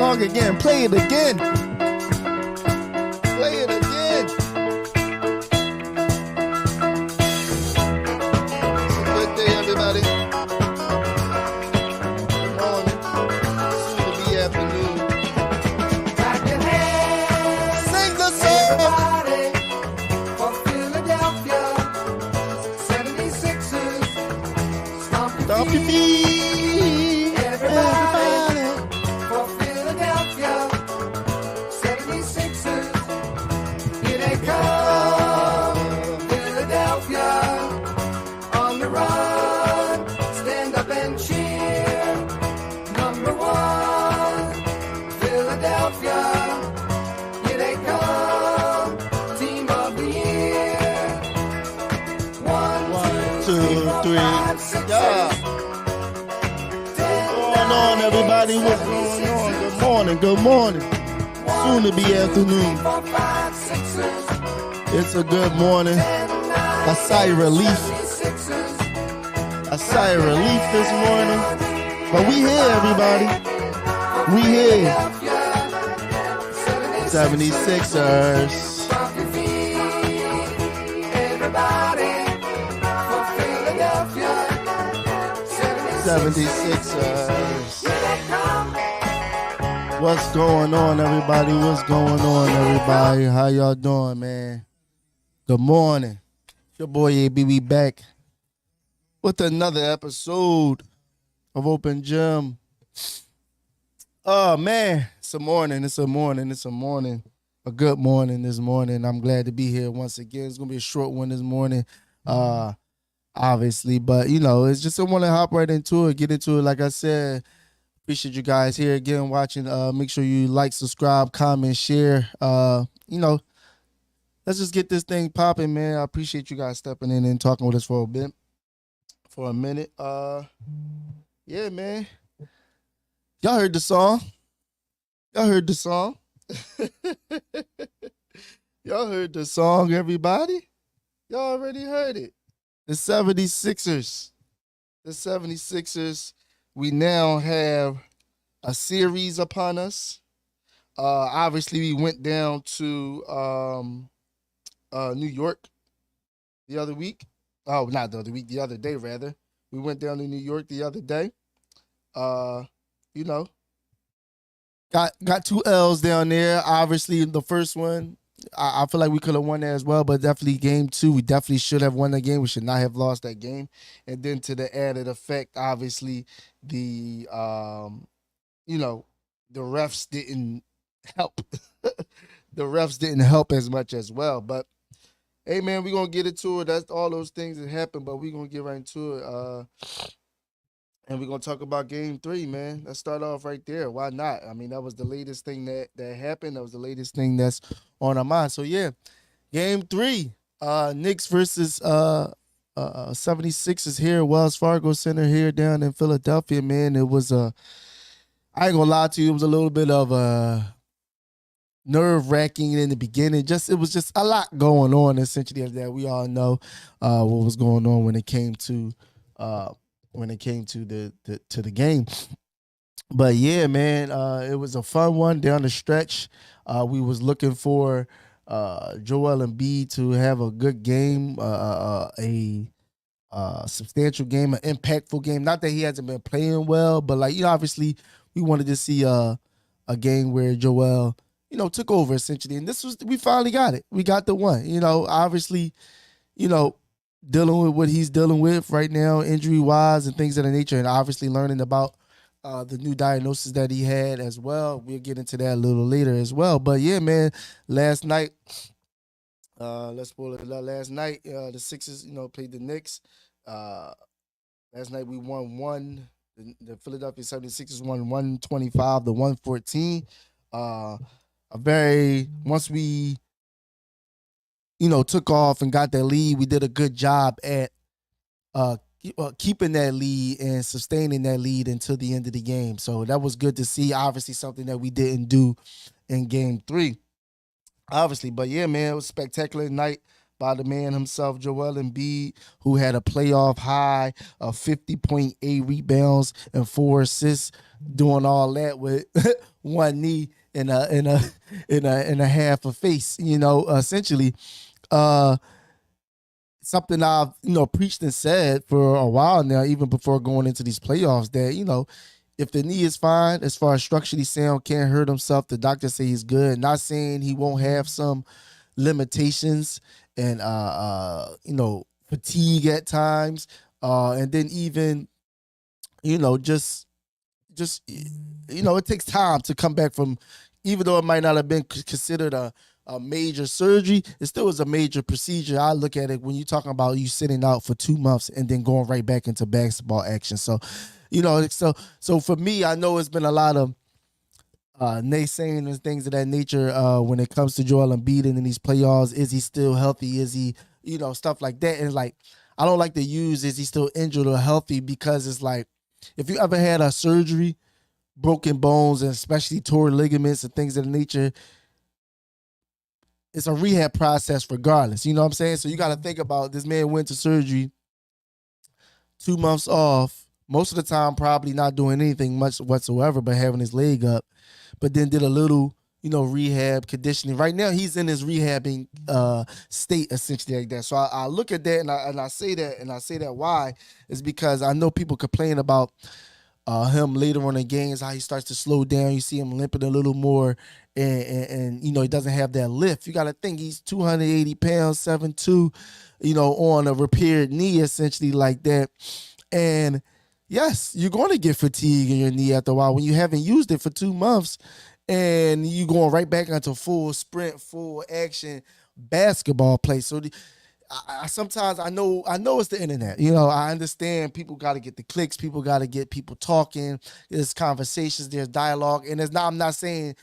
song again. Play it again. Play it again. Good day, everybody. Good morning. Soon to be afternoon. Clap your hands, Sing the song. everybody, for Philadelphia 76ers. Stomp your Stomp your feet, feet. everybody, for Philadelphia 76ers. Here they come, Philadelphia, on the run. Stand up and cheer. Number one, Philadelphia. Here they come, team of the year. One, Two, three. five, six, Yeah. What's going on, everybody? What's going on? Good morning. Good morning. Soon to be afternoon. 4, 5, 6ers. It's a good morning. A sigh of relief. A sigh of relief this morning. But we here, everybody. We here. 76ers. Stomp your feet, everybody, for Philadelphia 76ers. Here they come. What's going on, everybody? What's going on, everybody? How y'all doing, man? Good morning. It's your boy AB. We back with another episode of Open Gym. Oh, man. It's a morning. It's a morning. It's a morning. A good morning this morning. I'm glad to be here once again. It's going to be a short one this morning, obviously. But, you know, it's just I want to hop right into it, get into it. Like I said, appreciate you guys here again watching. Make sure you like, subscribe, comment, share. You know, let's just get this thing popping, man. I appreciate you guys stepping in and talking with us for a minute. Yeah, man. Y'all heard the song. Y'all heard the song. Y'all heard the song, everybody. Y'all already heard it. The 76ers. The 76ers. We now have a series upon us. Obviously, we went down to New York the other week. Oh, not the other week, the other day, rather. We went down to New York the other day. You know, got 2 L's down there. Obviously, the first one, I feel like we could have won that as well, but definitely game 2, we definitely should have won that game. We should not have lost that game. And then to the added effect, obviously, the you know, the refs didn't help. The refs didn't help as much as well. But hey, man, we're gonna get into it. That's all those things that happened, but we're gonna get right into it. And we're gonna talk about game 3, man. Let's start off right there. Why not? I mean, that was the latest thing that happened. That was the latest thing that's on our mind. So yeah, game 3. Knicks versus 76ers here at Wells Fargo Center here down in Philadelphia, man. It was I ain't gonna lie to you, it was a little bit of nerve-wracking in the beginning. It was just a lot going on, essentially, as that we all know what was going on when it came to the game. But yeah, man, it was a fun one down the stretch. We was looking for Joel Embiid to have a good game, a substantial game, an impactful game. Not that he hasn't been playing well, but like, you know, obviously we wanted to see a game where Joel, you know, took over essentially. And we finally got it. We got the one, you know, obviously, you know, dealing with what he's dealing with right now, injury-wise and things of that nature, and obviously learning about the new diagnosis that he had as well. We'll get into that a little later as well. But yeah, man, last night, let's spoil it. Last night, the Sixers, you know, played the Knicks. Last night we won one. The Philadelphia 76ers won 125 to 114. Once we, you know, took off and got that lead, we did a good job at keeping that lead and sustaining that lead until the end of the game. So that was good to see. Obviously, something that we didn't do in game 3. Obviously, but yeah, man, it was a spectacular night by the man himself, Joel Embiid, who had a playoff high of 50.8 rebounds and 4 assists, doing all that with one knee and a half a face. Essentially, something I've preached and said for a while now, even before going into these playoffs, that if the knee is fine, as far as structurally sound, can't hurt himself, the doctors say he's good. Not saying he won't have some limitations and fatigue at times, and then even just it takes time to come back from, even though it might not have been considered a major surgery, it still was a major procedure. I look at it when you're talking about you sitting out for 2 months and then going right back into basketball action. So, so for me, I know it's been a lot of naysaying and things of that nature when it comes to Joel Embiid and in these playoffs. Is he still healthy? Is he, stuff like that? And like, I don't like to use is he still injured or healthy, because it's like, if you ever had a surgery, broken bones, and especially torn ligaments and things of that nature, it's a rehab process regardless. You know what I'm saying? So you got to think about, this man went to surgery, 2 months off, most of the time probably not doing anything much whatsoever but having his leg up, but then did a little, rehab conditioning. Right now he's in his rehabbing state, essentially, like that. So I look at that and I say that why is because I know people complain about him later on in games, how he starts to slow down. You see him limping a little more, and he doesn't have that lift. You got to think he's 280 pounds, 7'2", on a repaired knee, essentially, like that. And yes, you're going to get fatigue in your knee after a while when you haven't used it for 2 months, and you going right back into full sprint, full action basketball play. So I sometimes I know it's the internet. I understand people got to get the clicks, people got to get people talking. There's conversations, there's dialogue, and I'm not saying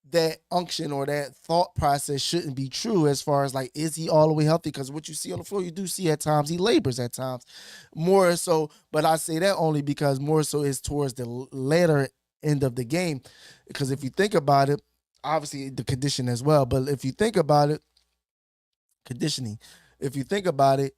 that unction or that thought process shouldn't be true as far as like, is he all the way healthy? Because what you see on the floor, you do see at times he labors at times, more so. But I say that only because more so is towards the later end of the game. Because if you think about it, obviously the condition as well. But if you think about it, conditioning. If you think about it,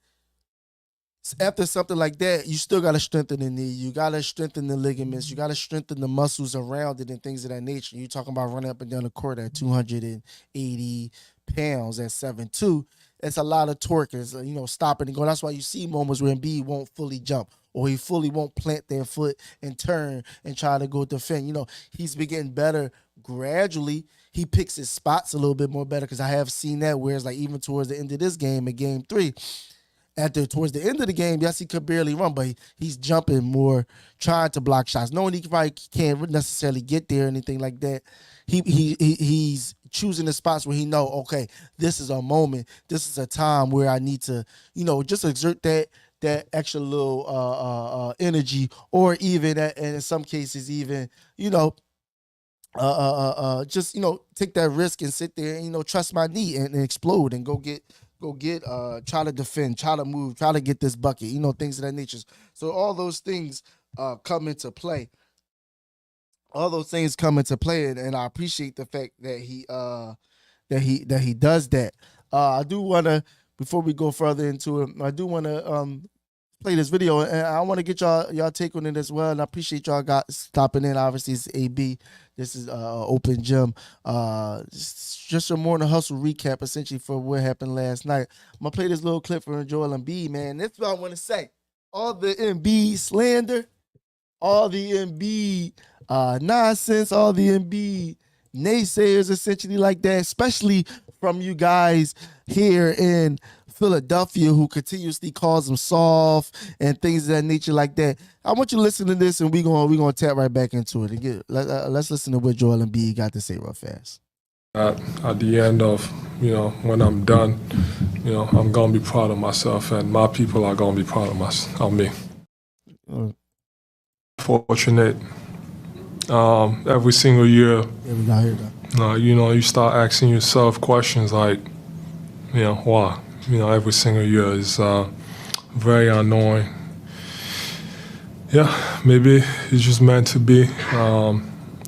after something like that, you still got to strengthen the knee. You got to strengthen the ligaments. You got to strengthen the muscles around it and things of that nature. You're talking about running up and down the court at 280 pounds at 7'2". It's a lot of torque. It's, stopping and going. That's why you see moments where Embiid won't fully jump, or he fully won't plant their foot and turn and try to go defend. He's been getting better gradually. He picks his spots a little bit more better, because I have seen that, whereas like even towards the end of this game, in game 3, towards the end of the game, yes, he could barely run, but he's jumping more, trying to block shots, knowing he probably can't necessarily get there or anything like that. He's choosing the spots where he know, okay, this is a moment, this is a time where I need to, just exert that extra little energy, or even and in some cases even, just take that risk and sit there and trust my knee and explode and go get try to defend, try to move, try to get this bucket, things of that nature. So all those things come into play. All those things come into play, and I appreciate the fact that he does that. I do want to, before we go further into it, I do want to play this video, and I want to get y'all take on it as well. And I appreciate y'all stopping in. Obviously, it's AB. This is Open Gym. Just a morning hustle recap, essentially, for what happened last night. I'm gonna play this little clip from Joel Embiid, man. That's what I want to say. All the Embiid slander, all the Embiid nonsense, all the Embiid naysayers, essentially, like that, especially from you guys here in Philadelphia, who continuously calls him soft and things of that nature like that. I want you to listen to this, and we're gonna tap right back into it. Again, let's listen to what Joel Embiid got to say real fast. At the end of, when I'm done, I'm gonna be proud of myself, and my people are gonna be proud of me. Fortunate. Every single year, you start asking yourself questions like, why? Every single year is very annoying. Yeah, maybe it's just meant to be.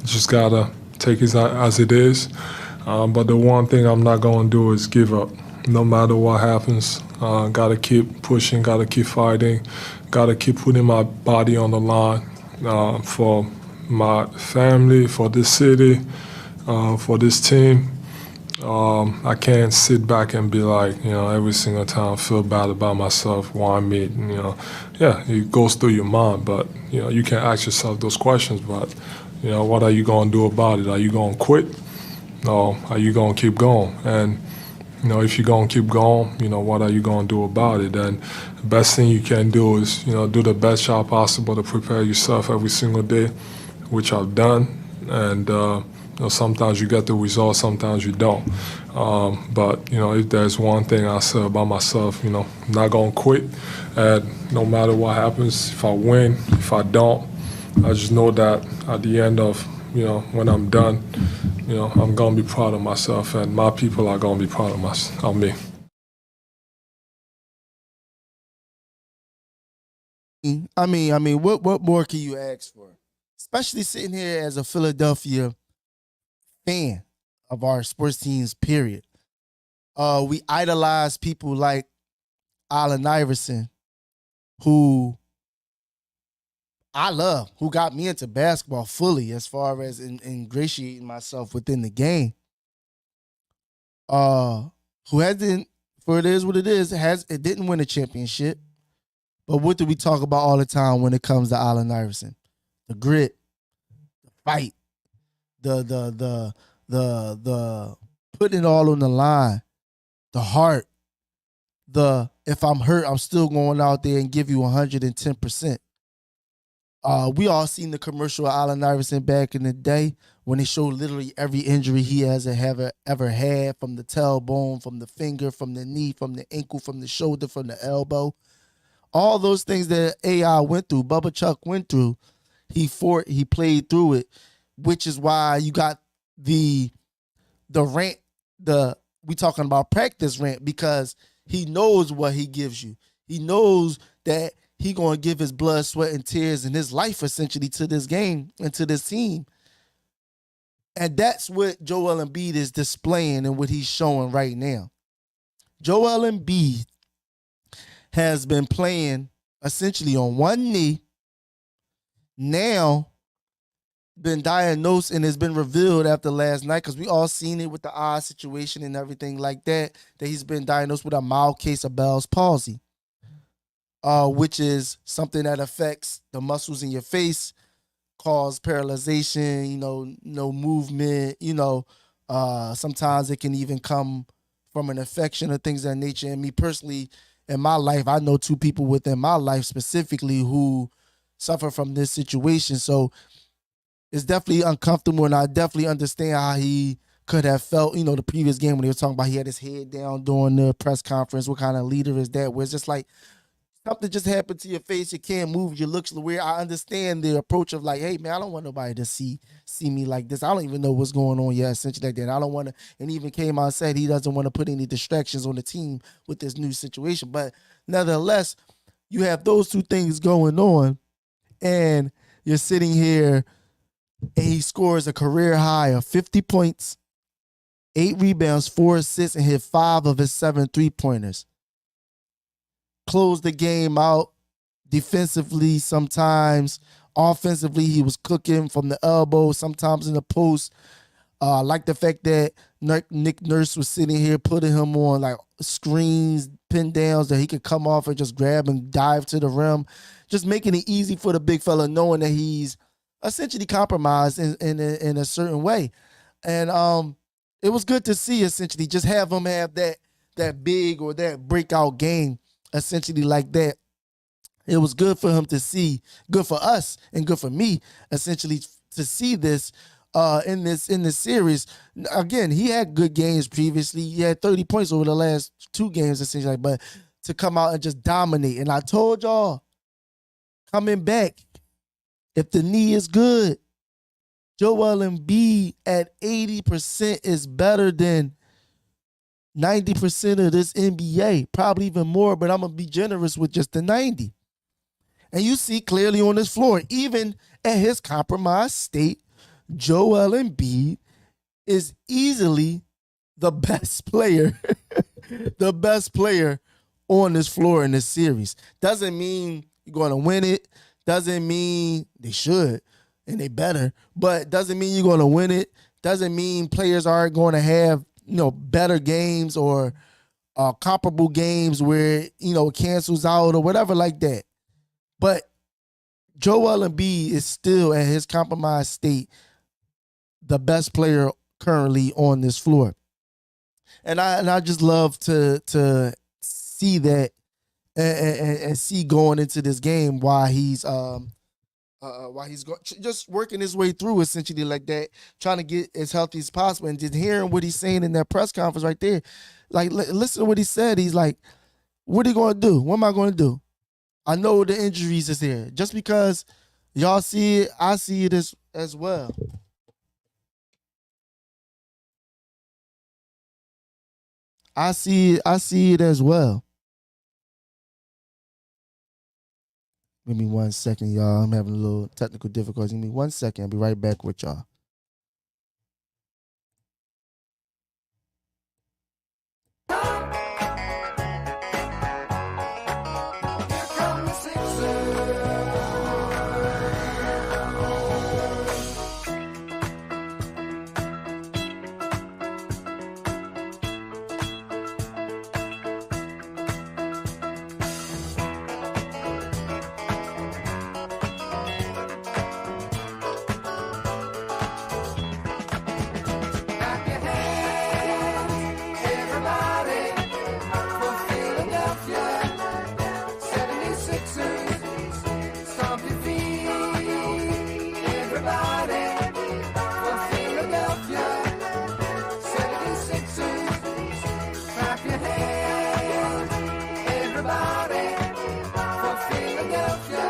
Just gotta take it as it is. But the one thing I'm not gonna do is give up. no matter what happens. Gotta keep pushing, gotta keep fighting, gotta keep putting my body on the line for my family, for this city, for this team. I can't sit back and be like, every single time feel bad about myself, why me, Yeah, it goes through your mind, but, you can ask yourself those questions, but, what are you going to do about it? Are you going to quit? Or are you going to keep going? And, if you're going to keep going, what are you going to do about it? And the best thing you can do is, do the best job possible to prepare yourself every single day, which I've done. And, sometimes you get the results, sometimes you don't. But, if there's one thing I say about myself, I'm not going to quit. And no matter what happens, if I win, if I don't, I just know that at the end of, when I'm done, I'm going to be proud of myself, and my people are going to be proud of me. What more can you ask for? Especially sitting here as a Philadelphia fan of our sports teams, period. We idolize people like Allen Iverson, who I love, who got me into basketball fully as far as ingratiating myself within the game. Who hasn't, for it is what it is, it didn't win a championship. But what do we talk about all the time when it comes to Allen Iverson? The grit, the fight, the putting it all on the line, the heart, if I'm hurt, I'm still going out there and give you 110%. We all seen the commercial of Allen Iverson back in the day when they showed literally every injury he has ever had, from the tailbone, from the finger, from the knee, from the ankle, from the shoulder, from the elbow. All those things that AI went through, Bubba Chuck went through, he played through it, which is why you got the rant, we talking about practice rant, because he knows what he gives you. He knows that he going to give his blood, sweat, and tears and his life essentially to this game and to this team. And that's what Joel Embiid is displaying and what he's showing right now. Joel Embiid has been playing essentially on one knee, now been diagnosed and has been revealed after last night, because we all seen it with the eye situation and everything like that he's been diagnosed with a mild case of Bell's palsy, which is something that affects the muscles in your face, cause paralyzation, no movement, sometimes it can even come from an infection or things of that nature. And me personally, in my life, I know two people within my life specifically who suffer from this situation. So it's definitely uncomfortable, and I definitely understand how he could have felt, the previous game when he was talking about he had his head down during the press conference. What kind of leader is that? Where it's just like something just happened to your face, you can't move, your looks weird. I understand the approach of like, hey man, I don't want nobody to see me like this. I don't even know what's going on yet, essentially like that. I don't want to, and even came out and said he doesn't want to put any distractions on the team with this new situation. But nevertheless, you have those two things going on, and you're sitting here and he scores a career high of 50 points, 8 rebounds, 4 assists, and hit 5 of his 7 3-pointers. Closed the game out defensively sometimes. Offensively, he was cooking from the elbow, sometimes in the post. I like the fact that Nick Nurse was sitting here putting him on like screens, pin downs that he could come off and just grab and dive to the rim. Just making it easy for the big fella, knowing that he's essentially compromised in a certain way. And it was good to see, essentially, just have him have that big or that breakout game, essentially like that. It was good for him to see, good for us and good for me, essentially, to see this in this series. Again, he had good games previously. He had 30 points over the last 2 games, essentially, but to come out and just dominate. And I told y'all, coming back, if the knee is good, Joel Embiid at 80% is better than 90% of this NBA, probably even more, but I'm going to be generous with just the 90. And you see clearly on this floor, even at his compromised state, Joel Embiid is easily the best player the best player on this floor in this series. Doesn't mean you're going to win it. Doesn't mean they should and they better, but doesn't mean you're going to win it. Doesn't mean players aren't going to have, better games or comparable games where, it cancels out or whatever like that. But Joel Embiid is still at his compromised state the best player currently on this floor. And I just love to see that and see going into this game why he's just working his way through essentially like that, trying to get as healthy as possible, and just hearing what he's saying in that press conference right there. Like, listen to what he said. He's like, "What are you going to do? What am I going to do? I know the injuries is here. Just because y'all see it, I see it as well." I see it as well. Give me 1 second, y'all. I'm having a little technical difficulties. Give me 1 second. I'll be right back with y'all. Here come the Sixers. Clap your hands, everybody, for Philadelphia 76ers. Stomp your feet, everybody, for Philadelphia 76ers. Clap your hands, everybody, for Philadelphia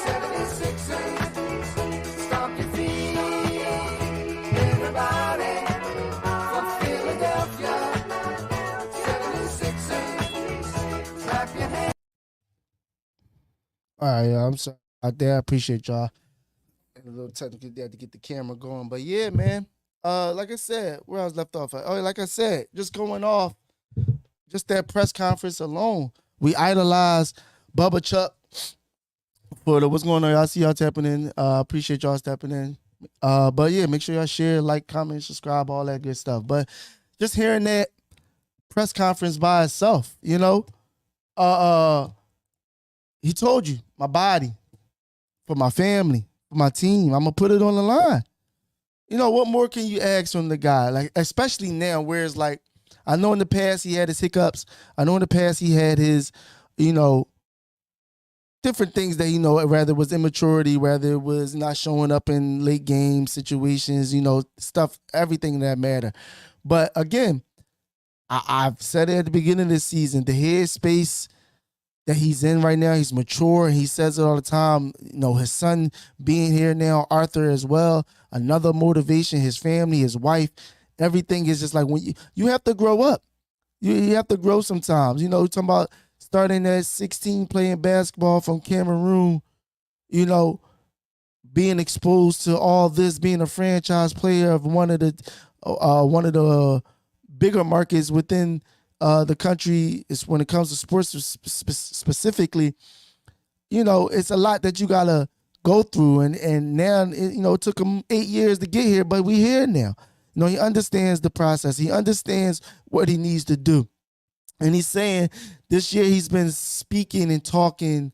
76ers. Stomp your feet, everybody, for Philadelphia 76ers. Clap your hands. All right, y'all. I'm sorry out there. I appreciate y'all. A little technical there to get the camera going, but yeah, man. Like I said, where I was left off. Like I said, just going off, just that press conference alone, we idolize Bubba Chuck for what's going on. Y'all see y'all tapping in. Appreciate y'all stepping in. But yeah, make sure y'all share, like, comment, subscribe, all that good stuff. But just hearing that press conference by itself, he told you my body, for my family, for my team, I'm gonna put it on the line. What more can you ask from the guy? Like, especially now, where it's like, I know in the past he had his hiccups. I know in the past he had his, different things that, whether it was immaturity, whether it was not showing up in late game situations, stuff, everything that matter. But again, I've said it at the beginning of this season, the headspace that he's in right now, he's mature. He says it all the time. His son being here now, Arthur as well, another motivation, his family, his wife, everything is just like, when you have to grow up. You have to grow sometimes. Talking about starting at 16 playing basketball from Cameroon, being exposed to all this, being a franchise player of one of the bigger markets within the country is when it comes to sports specifically. It's a lot that you gotta go through, and now it took him 8 years to get here, but we here now. He understands the process. He understands what he needs to do, and he's saying this year he's been speaking and talking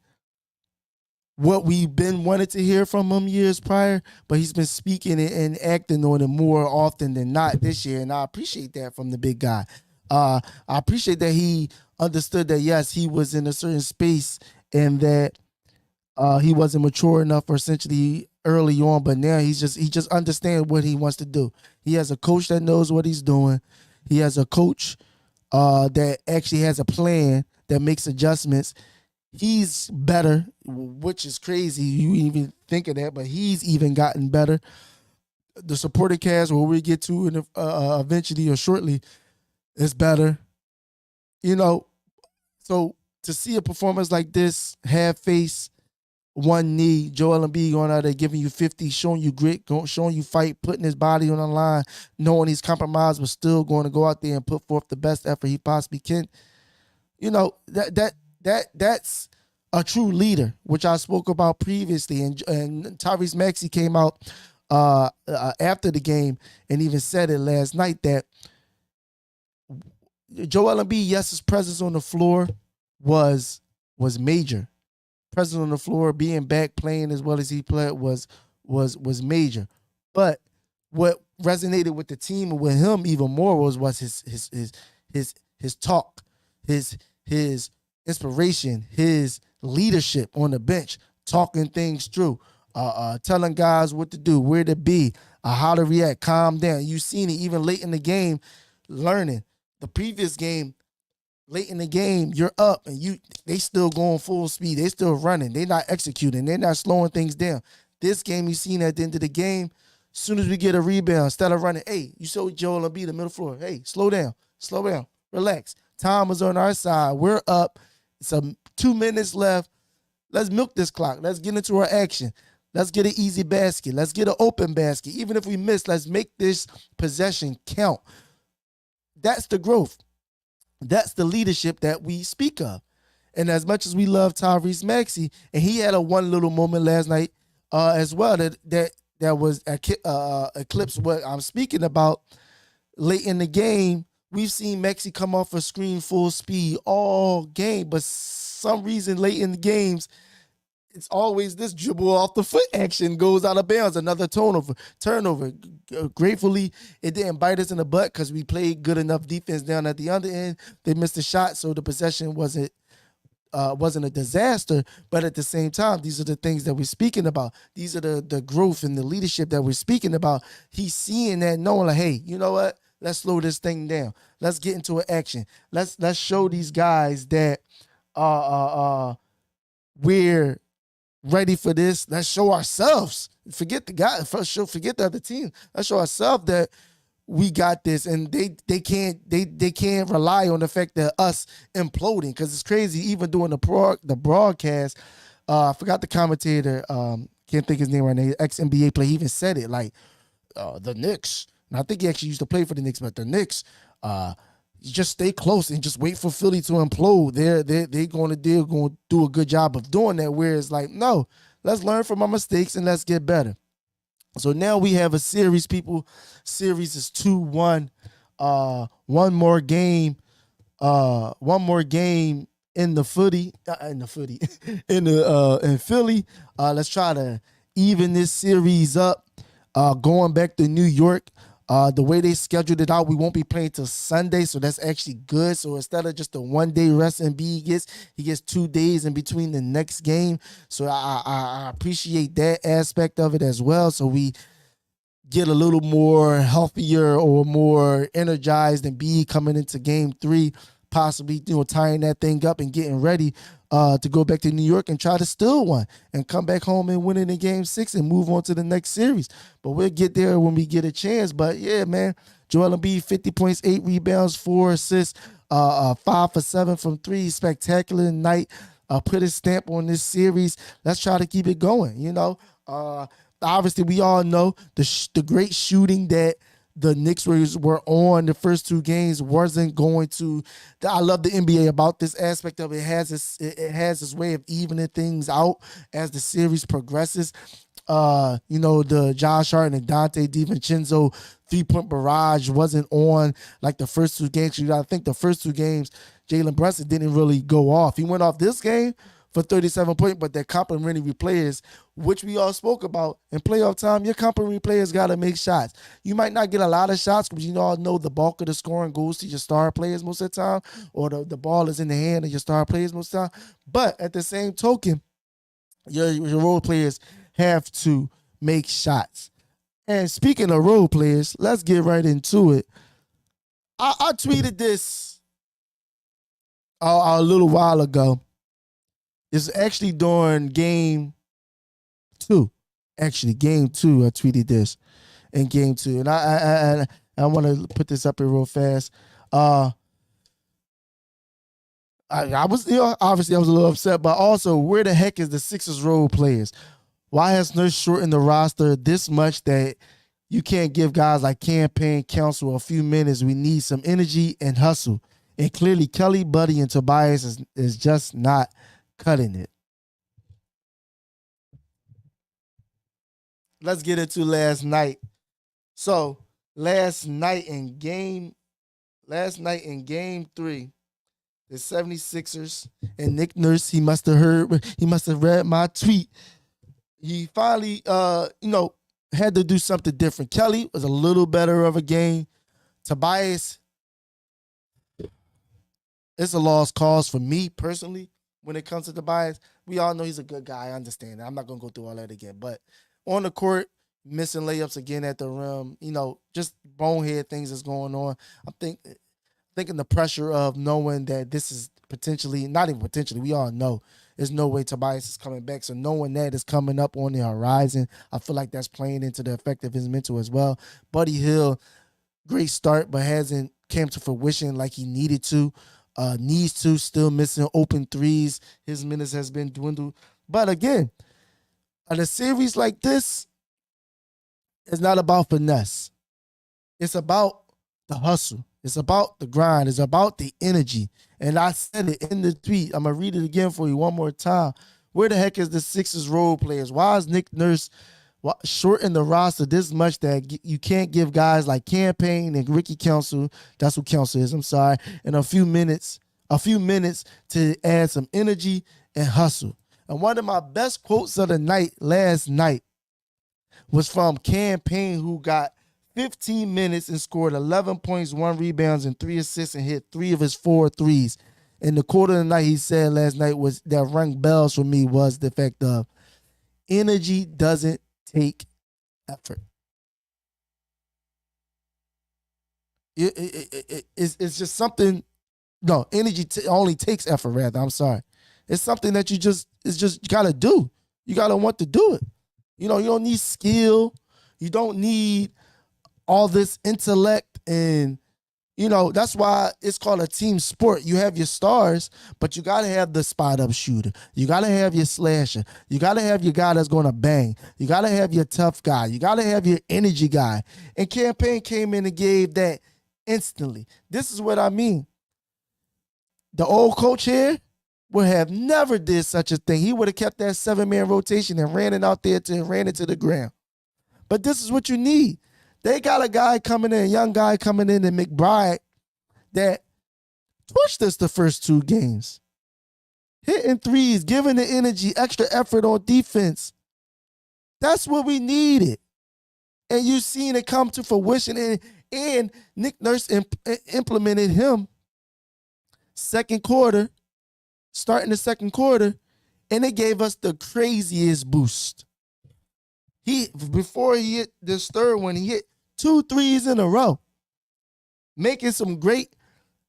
what we've been wanted to hear from him years prior, but he's been speaking and acting on it more often than not this year, and I appreciate that from the big guy. I appreciate that he understood that, yes, he was in a certain space and that he wasn't mature enough, or essentially early on, but now he just understands what he wants to do. He has a coach that knows what he's doing. He has a coach that actually has a plan that makes adjustments. He's better, which is crazy. You even think of that, but he's even gotten better. The supporting cast, where we get to in eventually or shortly, is better. So to see a performance like this, have face, one knee. Joel Embiid going out there giving you 50, showing you grit, showing you fight, putting his body on the line, knowing he's compromised, but still going to go out there and put forth the best effort he possibly can. You know, that's a true leader, which I spoke about previously. And Tyrese Maxey came out after the game and even said it last night that Joel Embiid, yes, his presence on the floor was major. Presence on the floor, being back, playing as well as he played was major. But what resonated with the team and with him even more was his talk, his inspiration, his leadership on the bench, talking things through, telling guys what to do, where to be, how to react, calm down. You seen it even late in the game, learning. The previous game, late in the game, you're up and they still going full speed. They still running. They're not executing. They're not slowing things down. This game, you seen at the end of the game, as soon as we get a rebound, instead of running, hey, you saw Joel Embiid in the middle floor. Hey, slow down, relax. Time is on our side. We're up. It's 2 minutes left. Let's milk this clock. Let's get into our action. Let's get an easy basket. Let's get an open basket. Even if we miss, let's make this possession count. That's the growth. That's the leadership that we speak of. And as much as we love Tyrese Maxey, and he had a one little moment last night as well that was eclipsed what I'm speaking about late in the game. We've seen Maxey come off a screen full speed all game, but some reason late in the games, it's always this dribble off the foot action goes out of bounds, another turnover. Gratefully, it didn't bite us in the butt because we played good enough defense down at the other end. They missed a shot, so the possession wasn't a disaster. But at the same time, these are the things that we're speaking about. These are the growth and the leadership that we're speaking about. He's seeing that, knowing like, hey, you know what? Let's slow this thing down. Let's get into an action. Let's show these guys that we're ready for this. Let's show ourselves. Forget the guy. Forget the other team. Let's show ourselves that we got this, and they can't rely on the fact that us imploding, because it's crazy. Even during the broadcast, I forgot the commentator. Can't think his name right now. Ex NBA player. He even said it like the Knicks. And I think he actually used to play for the Knicks, but the Knicks. Just stay close and just wait for Philly to implode. They're going to do a good job of doing that. Whereas like, no, let's learn from our mistakes and let's get better. So now we have a series, people. Series is 2-1. One more game in the footy, in Philly. Let's try to even this series up. Going back to New York. The way they scheduled it out, we won't be playing till Sunday, so that's actually good. So instead of just a 1 day rest Embiid he gets 2 days in between the next game. So I appreciate that aspect of it as well. So we get a little more healthier or more energized and be coming into game 3, possibly tying that thing up and getting ready to go back to New York and try to steal one and come back home and win it in game 6 and move on to the next series. But we'll get there when we get a chance. But yeah, man, Joel Embiid, 50 points, 8 rebounds, 4 assists, 5 for 7 from 3. Spectacular night. Put his stamp on this series. Let's try to keep it going. Obviously, we all know the great shooting that the Knicks were on the first 2 games wasn't going to. I love the NBA about this aspect of it. It has its way of evening things out as the series progresses. The Josh Hart and Dante DiVincenzo 3-point barrage wasn't on like the first 2 games. I think the first 2 games, Jalen Brunson didn't really go off. He went off this game for 37 points, but they're complimentary players, which we all spoke about in playoff time. Your complimentary players got to make shots. You might not get a lot of shots because you all know the bulk of the scoring goes to your star players most of the time, or the ball is in the hand of your star players most of the time. But at the same token, your role players have to make shots. And speaking of role players, let's get right into it. I tweeted this a little while ago. It's actually during game 2. Actually, game 2, I tweeted this in game 2. And I want to put this up here real fast. I was, obviously I was a little upset, but also where the heck is the Sixers role players? Why has Nurse shortened the roster this much that you can't give guys like Campaign Council a few minutes? We need some energy and hustle. And clearly Kelly, Buddy, and Tobias is just not cutting it. Let's get into last night. So last night in game 3, the 76ers and Nick Nurse, he must have read my tweet. He finally had to do something different. Kelly was a little better of a game. Tobias, it's a lost cause for me personally when it comes to Tobias. We all know he's a good guy. I understand that. I'm not going to go through all that again. But on the court, missing layups again at the rim, just bonehead things that's going on. I'm thinking the pressure of knowing that this is potentially, not even potentially, we all know there's no way Tobias is coming back. So knowing that is coming up on the horizon, I feel like that's playing into the effect of his mental as well. Buddy Hield, great start, but hasn't came to fruition like he needed to. Needs to, still missing open threes. His minutes has been dwindled. But again, in a series like this, it's not about finesse. It's about the hustle. It's about the grind. It's about the energy. And I said it in the tweet. I'm going to read it again for you one more time. Where the heck is the Sixers role players? Why is Nick Nurse shorten the roster this much that you can't give guys like Campaign and Ricky Council, that's who Council is, I'm sorry, in a few minutes to add some energy and hustle? And one of my best quotes of the night last night was from Campaign, who got 15 minutes and scored 11 points, 1 rebounds, and 3 assists, and hit 3 of his 4 threes. In the quarter of the night, he said last night was that rang bells for me was the fact of energy doesn't take effort. It's just something. No, energy only takes effort. Rather, I'm sorry. It's something that you gotta do. You gotta want to do it. You don't need skill. You don't need all this intellect, and that's why it's called a team sport. You have your stars, but you gotta have the spot up shooter. You gotta have your slasher. You gotta have your guy that's gonna bang. You gotta have your tough guy. You gotta have your energy guy. And Campaign came in and gave that instantly. This is what I mean. The old coach here would have never did such a thing. He would have kept that 7-man rotation and ran it out there ran it to the ground. But this is what you need. They got a guy coming in, a young guy coming in, and McBride, that torched us the first 2 games. Hitting threes, giving the energy, extra effort on defense. That's what we needed. And you've seen it come to fruition. And Nick Nurse implemented him starting the second quarter, and it gave us the craziest boost. Before he hit this third one, he hit 2 threes in a row, making some great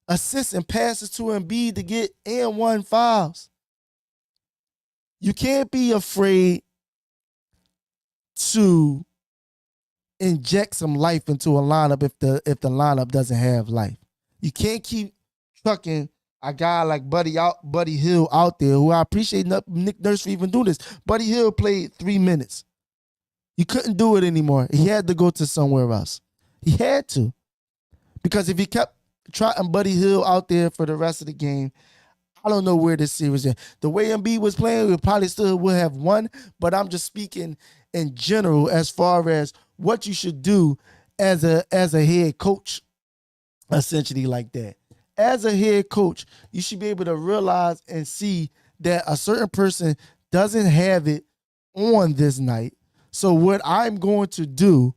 assists and passes to Embiid to get and 1 fouls. You can't be afraid to inject some life into a lineup if the lineup doesn't have life. You can't keep trucking a guy like Buddy Hield out there, who I appreciate Nick Nurse for even doing this. Buddy Hield played 3 minutes. He couldn't do it anymore. He had to go to somewhere else. He had to. Because if he kept trotting Buddy Hield out there for the rest of the game, I don't know where this series is. The way Embiid was playing, we probably still would have won, but I'm just speaking in general as far as what you should do as a head coach, essentially like that. As a head coach, you should be able to realize and see that a certain person doesn't have it on this night. So what I'm going to do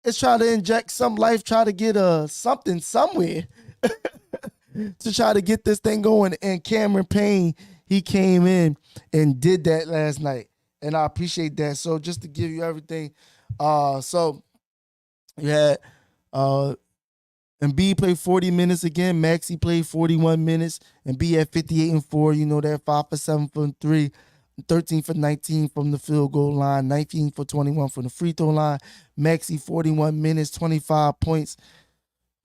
is try to inject some life, try to get something somewhere to try to get this thing going. And Cameron Payne, he came in and did that last night, and I appreciate that. So just to give you everything, so you had Embiid played 40 minutes again. Maxey played 41 minutes. Embiid at 58-4. You know that 5 for 7 from 3. 13 for 19 from the field goal line, 19 for 21 from the free throw line. Maxey, 41 minutes, 25 points.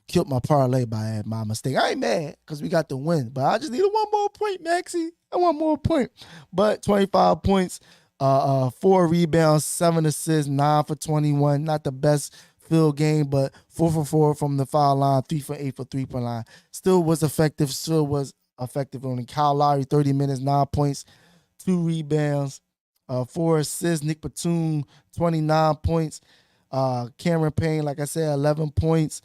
killed my parlay by my mistake. I ain't mad because we got the win, but I just needed one more point, Maxie. I want more point. But 25 points, 4 rebounds, 7 assists, 9 for 21. Not the best field game, but 4 for 4 from the foul line, 3 for 8 for 3-point line. Still was effective. On Kyle Lowry, 30 minutes, 9 points, 2 rebounds, 4 assists. Nick Batum, 29 points. Cameron Payne, like I said, 11 points.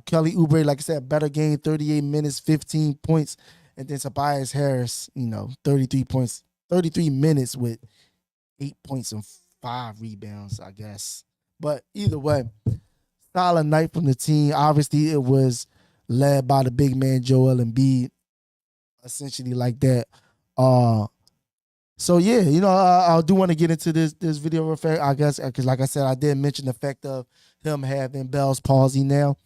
Kelly Oubre, like I said, better game, 38 minutes, 15 points. And then Tobias Harris, 33 points, 33 minutes with 8 points and 5 rebounds, I guess. But either way, solid night from the team. Obviously, it was led by the big man, Joel Embiid, essentially like that. So yeah, I do want to get into this video effect, I guess, because like I said, I did mention the fact of him having Bell's palsy now,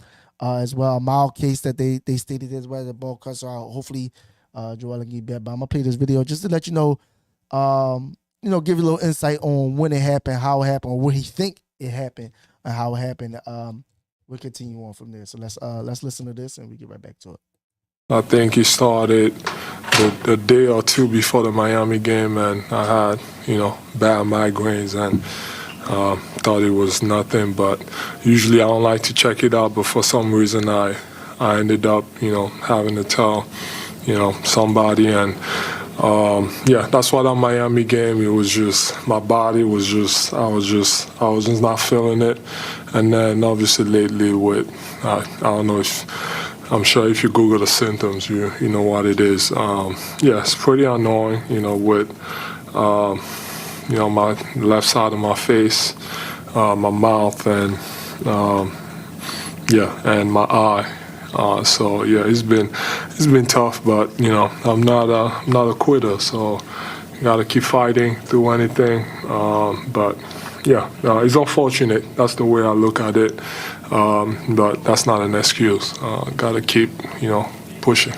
as well. A mild case that they stated as well, the ball cut. So hopefully, Joel can get better. But I'm gonna play this video just to let you know, give you a little insight on when it happened, how it happened, or what he think it happened, and how it happened. We'll continue on from there. So let's listen to this and we get right back to it. I think he started the day or two before the Miami game, and I had, bad migraines and thought it was nothing. But usually I don't like to check it out, but for some reason I ended up, having to tell, somebody. And that's why that Miami game, it was just, my body was just, I was just not feeling it. And then obviously lately with, I don't know if, I'm sure if you Google the symptoms, you know what it is. It's pretty annoying, with, my left side of my face, my mouth, and, and my eye. It's been tough, but, I'm not a quitter, so you gotta keep fighting through anything. It's unfortunate. That's the way I look at it. But that's not an excuse. Gotta keep, pushing.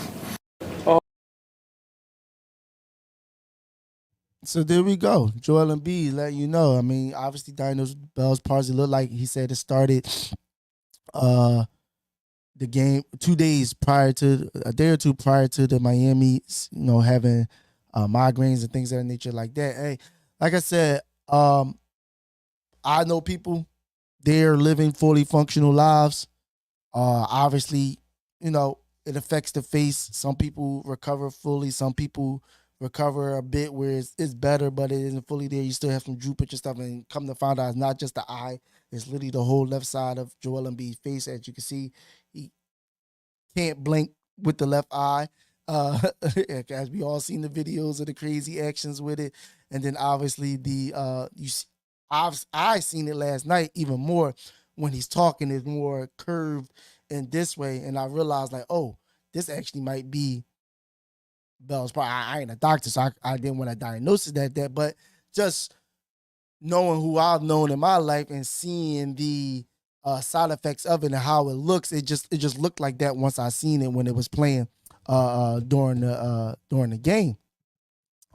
So there we go. Joel Embiid letting you know. I mean, obviously diagnosed with Bell's palsy. Looked like he said it started the game 2 days prior to, a day or two prior to the Miami, having migraines and things of that nature like that. Hey, like I said, I know people, they're living fully functional lives. Obviously, it affects the face. Some people recover fully. Some people recover a bit where it's better, but it isn't fully there. You still have some droopage and stuff. And come to find out, it's not just the eye. It's literally the whole left side of Joel Embiid's face. As you can see, he can't blink with the left eye. As we all seen the videos of the crazy actions with it. And then obviously I seen it last night even more when he's talking is more curved in this way, and I realized like, oh, this actually might be Bell's palsy. I ain't a doctor, so I didn't want to diagnose it that, but just knowing who I've known in my life and seeing the side effects of it and how it looks, it just looked like that once I seen it when it was playing during the game.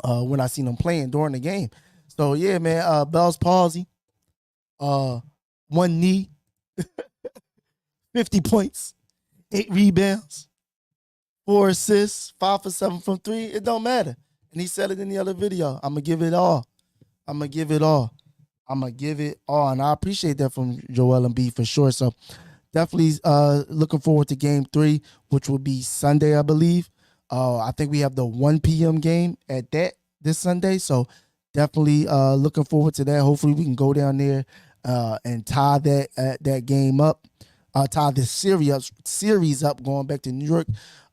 When I seen him playing during the game. So yeah, man, Bell's palsy, one knee, 50 points, 8 rebounds, 4 assists, 5 for 7 from 3. It don't matter. And he said it in the other video. I'm gonna give it all. And I appreciate that from Joel Embiid for sure. So definitely looking forward to game 3, which will be Sunday, I believe. I think we have the 1 p.m. game at this Sunday. So definitely looking forward to that. Hopefully we can go down there and tie that game up, tie this series up, going back to New York.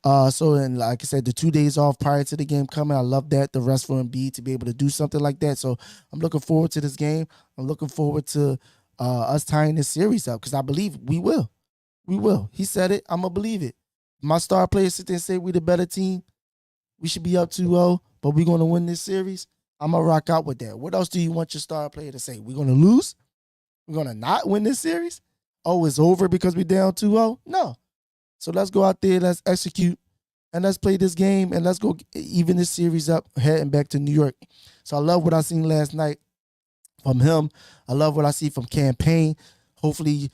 And like I said, the 2 days off prior to the game coming, I love that. The rest for Embiid to be able to do something like that. So I'm looking forward to this game. I'm looking forward to us tying this series up because I believe we will. We will. He said it. I'm going to believe it. My star players sit there and say we the better team. We should be up 2-0, but we're going to win this series. I'm going to rock out with that. What else do you want your star player to say? We're going to lose? We're going to not win this series? Oh, it's over because we're down 2-0? No. So let's go out there, let's execute, and let's play this game, and let's go even this series up, heading back to New York. So I love what I seen last night from him. I love what I see from Campaign. Hopefully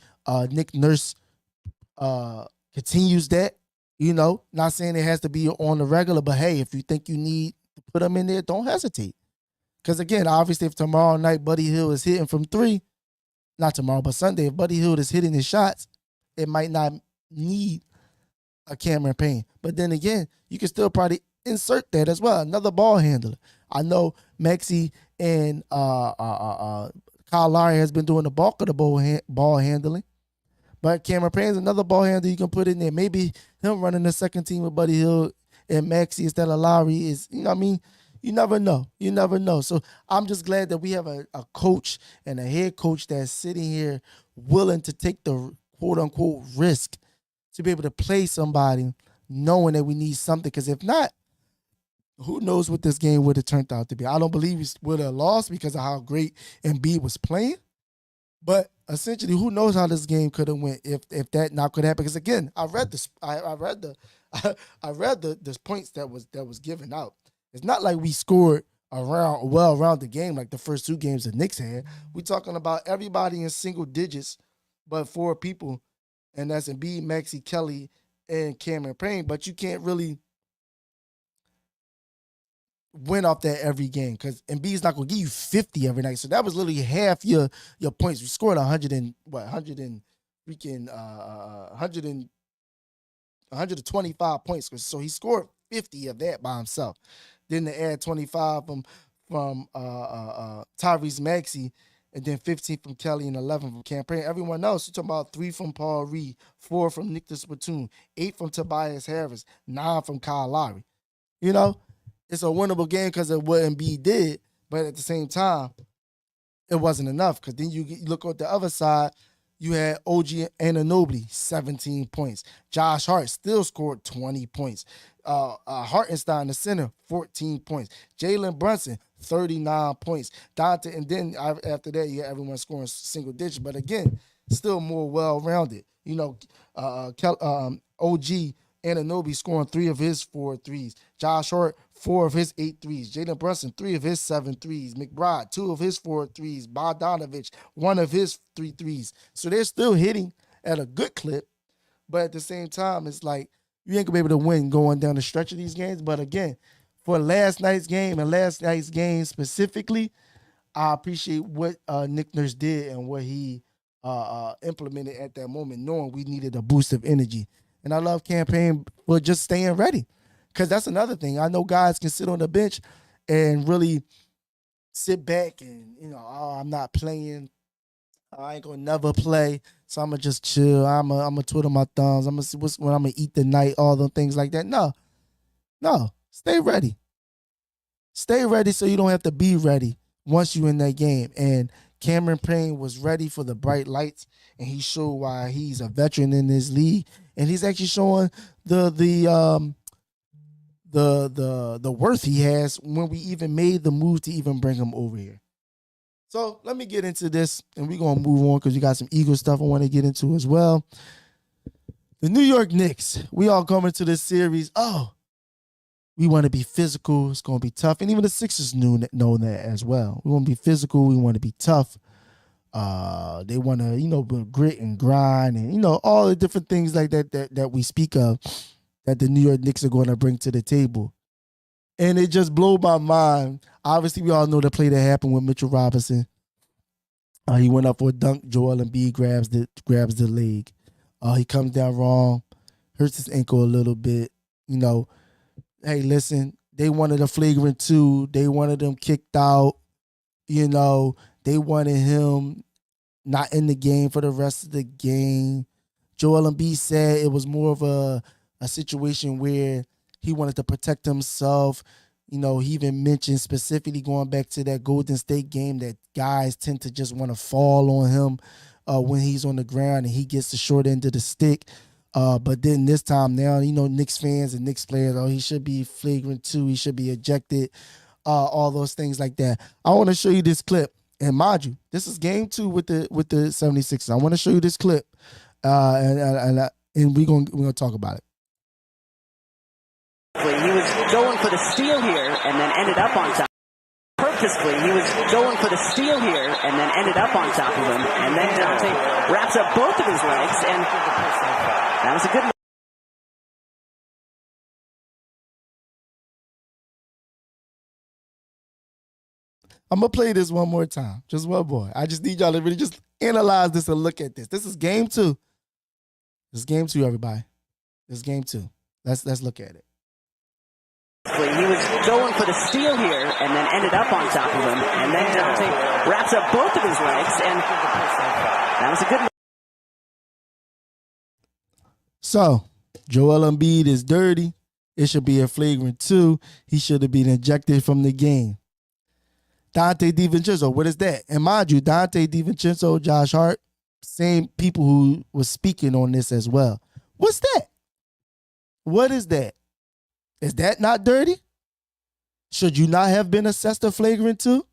Nick Nurse continues that, not saying it has to be on the regular, but hey, if you think you need to put him in there, don't hesitate. Because again, obviously, if tomorrow night Buddy Hield is hitting from three, not tomorrow, but Sunday, if Buddy Hield is hitting his shots, it might not need a Cameron Payne. But then again, you can still probably insert that as well. Another ball handler. I know Maxey and Kyle Lowry has been doing the bulk of the ball handling. But Cameron Payne's another ball handler you can put in there. Maybe him running the second team with Buddy Hield and Maxey instead of Lowry is, you never know. You never know. So I'm just glad that we have a coach and a head coach that's sitting here willing to take the quote-unquote risk to be able to play somebody knowing that we need something. Because if not, who knows what this game would have turned out to be. I don't believe we would have lost because of how great Embiid was playing. But essentially, who knows how this game could have went if that now could happen? Because again, I read the points that was given out. It's not like we scored around the game like the first two games the Knicks had. We're talking about everybody in single digits, but 4 people, and that's Embiid, Maxey, Kelly, and Cameron Payne. But you can't really win off that every game because Embiid's not gonna give you 50 every night. So that was literally half your points. We scored 125 points. So he scored 50 of that by himself. Then to add 25 from Tyrese Maxey, and then 15 from Kelly and 11 from Campaign. Everyone else, you're talking about 3 from Paul Reed, 4 from Nicholas Batum, 8 from Tobias Harris, 9 from Kyle Lowry. It's a winnable game because of what Embiid did, but at the same time, it wasn't enough because then you look at the other side, you had OG Anunoby, 17 points. Josh Hart still scored 20 points. Hartenstein, the center, 14 points. Jalen Brunson, 39 points. Dante, and then after that, you had everyone scoring single digits. But again, still more well-rounded. OG Anunoby scoring 3 of his 4 threes. Josh Hart, 4 of his 8 threes. Jalen Brunson, 3 of his 7 threes. McBride, 2 of his 4 threes. Bogdanovich, 1 of his 3 threes. So they're still hitting at a good clip. But at the same time, it's like you ain't going to be able to win going down the stretch of these games. But again, for last night's game and last night's game specifically, I appreciate what Nick Nurse did and what he implemented at that moment, knowing we needed a boost of energy. And I love Campaign for just staying ready. Because that's another thing. I know guys can sit on the bench and really sit back and, I'm not playing. I ain't going to never play. So I'm going to just chill. I'm going to twiddle my thumbs. I'm going to see when I'm going to eat the night, all them things like that. No. Stay ready. Stay ready so you don't have to be ready once you're in that game. And Cameron Payne was ready for the bright lights, and he showed why he's a veteran in this league. And he's actually showing the worth he has when we even made the move to even bring him over here. So let me get into this, and we're going to move on because we got some Eagles stuff I want to get into as well. The New York Knicks, we all come into this series, we want to be physical. It's going to be tough. And even the Sixers know that as well. We want to be physical. We want to be tough. They want to, grit and grind and, all the different things like that we speak of that the New York Knicks are going to bring to the table. And it just blew my mind. Obviously, we all know the play that happened with Mitchell Robinson. He went up for a dunk. Joel Embiid grabs the leg. He comes down wrong, hurts his ankle a little bit. Hey, listen, they wanted a flagrant 2. They wanted him kicked out. They wanted him not in the game for the rest of the game. Joel Embiid said it was more of a situation where he wanted to protect himself. He even mentioned specifically going back to that Golden State game that guys tend to just want to fall on him when he's on the ground and he gets the short end of the stick. But then this time now, Knicks fans and Knicks players, he should be flagrant 2. He should be ejected, all those things like that. I want to show you this clip. And mind you, this is game 2 with the 76ers. I want to show you this clip, and we're gonna talk about it. He was going for the steal here and then ended up on top. Purposefully, he was going for the steal here and then ended up on top of him. And then Dante wraps up both of his legs, and that was a good I'm going to play this one more time. Just one more. I just need y'all to really just analyze this and look at this. This is game 2. This is game 2, everybody. This is game 2. Let's look at it. He was going for the steal here and then ended up on top of him. And then Dante wraps up both of his legs, and that was a good one. So, Joel Embiid is dirty. It should be a flagrant 2. He should have been ejected from the game. Dante DiVincenzo, what is that? And mind you, Dante DiVincenzo, Josh Hart, same people who was speaking on this as well. What's that? What is that? Is that not dirty? Should you not have been assessed a flagrant 2?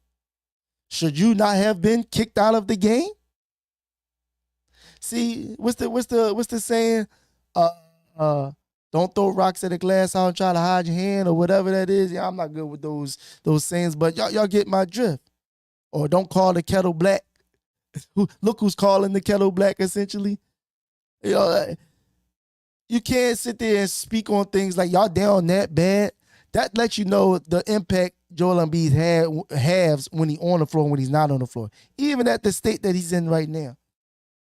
Should you not have been kicked out of the game? See, what's the saying? Don't throw rocks at a glass house and try to hide your hand or whatever that is. Yeah, I'm not good with those sayings, but y'all get my drift. Or don't call the kettle black. Look who's calling the kettle black, essentially. You know, you can't sit there and speak on things like y'all down that bad. That lets you know the impact Joel Embiid has when he's on the floor and when he's not on the floor, even at the state that he's in right now.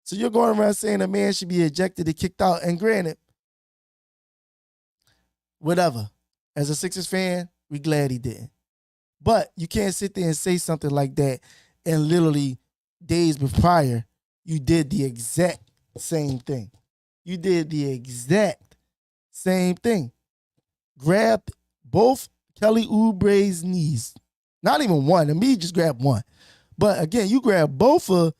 So you're going around saying a man should be ejected and kicked out. And granted, whatever. As a Sixers fan, we glad he didn't. But you can't sit there and say something like that and literally days prior, you did the exact same thing. You did the exact same thing. Grabbed both Kelly Oubre's knees. Not even one. Embiid just grabbed one. But again, you grabbed both of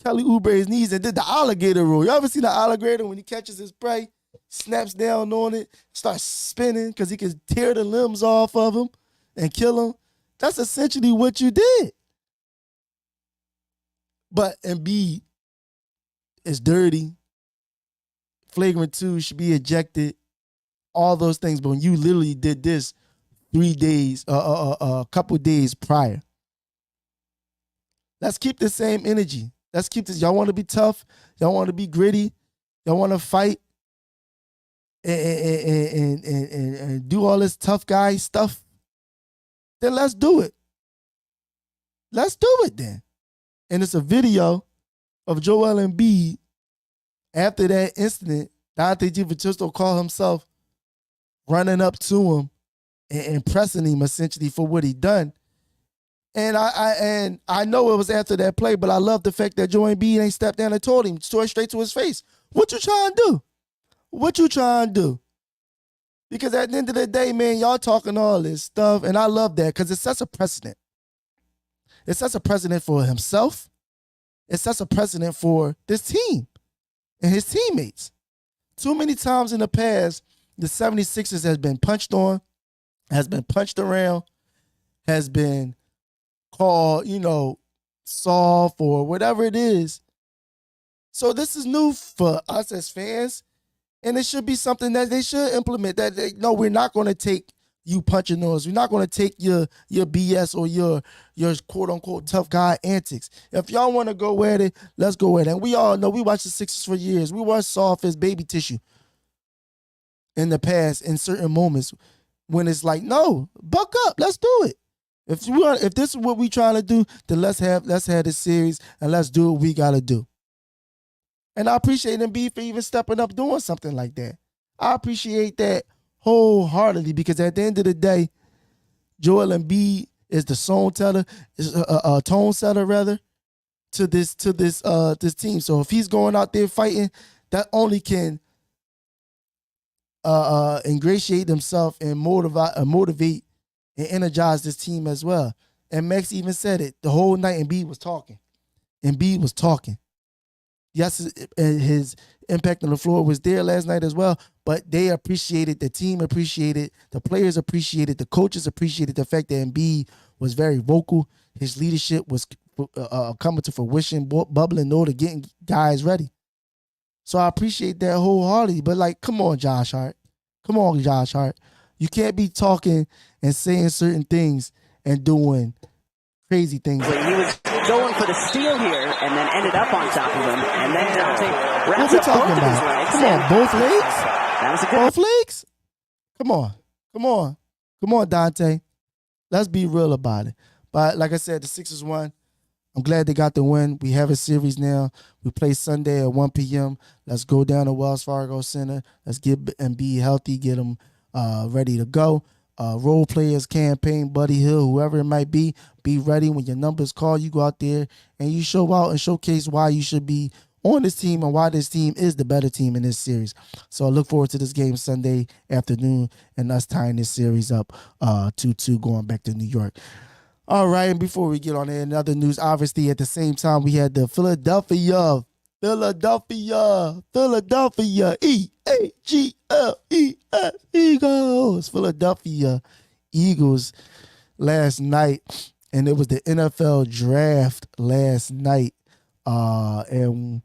Kelly Oubre's knees and did the alligator roll. You ever seen the alligator when he catches his prey, snaps down on it, starts spinning because he can tear the limbs off of him and kill him? That's essentially what you did. But Embiid is dirty. Flagrant 2 should be ejected. All those things. But when you literally did this 3 days, a couple days prior. Let's keep the same energy. Let's keep this. Y'all want to be tough. Y'all want to be gritty. Y'all want to fight and do all this tough guy stuff. Then let's do it. Let's do it then. And it's a video of Joel Embiid after that incident. Dante DiVincenzo called himself running up to him and pressing him essentially for what he done. And I know it was after that play, but I love the fact that Joel Embiid ain't stepped down and told him straight to his face, what you trying to do? What you trying to do? Because at the end of the day, man, y'all talking all this stuff, and I love that because it sets a precedent. It sets a precedent for himself. It sets a precedent for this team and his teammates. Too many times in the past, the 76ers has been punched on, has been punched around, has been called, soft or whatever it is. So this is new for us as fans, and it should be something that they should implement. That no, we're not going to take you punching us. We're not going to take your BS or your quote unquote tough guy antics. If y'all want to go at it, let's go at it. And we all know we watched the Sixers for years. We were soft as baby tissue in the past in certain moments when it's like, no, buck up, let's do it. If this is what we trying to do, then let's have this series and let's do what we gotta do. And I appreciate Embiid for even stepping up doing something like that. I appreciate that wholeheartedly because at the end of the day, Joel Embiid is the tone setter rather to this team. So if he's going out there fighting, that only can ingratiate himself and motivate and energize this team as well. And Max even said it the whole night. Embiid was talking. Yes, his impact on the floor was there last night as well, but they appreciated, the team appreciated, the players appreciated, the coaches appreciated the fact that Embiid was very vocal. His leadership was coming to fruition, bubbling over, getting guys ready. So I appreciate that wholeheartedly. But come on, Josh Hart. You can't be talking and saying certain things and doing crazy things. He was going for the steal here and then ended up on top of him. And then Dante wraps up both of his legs. Come on, both legs? That was a good both legs? Come on, Dante. Let's be real about it. But like I said, the Sixers won. I'm glad they got the win. We have a series now. We play Sunday at 1 p.m. Let's go down to Wells Fargo Center. Let's get and be healthy, get them ready to go. Role players, campaign, Buddy Hill, whoever it might be ready. When your number's called, you go out there and you show out and showcase why you should be on this team and why this team is the better team in this series. So I look forward to this game Sunday afternoon and us tying this series up 2-2 going back to New York. All right, and before we get on there, another news, obviously at the same time we had the Philadelphia E-A-G-L-E-S Eagles. Philadelphia Eagles last night, and it was the NFL draft last night. And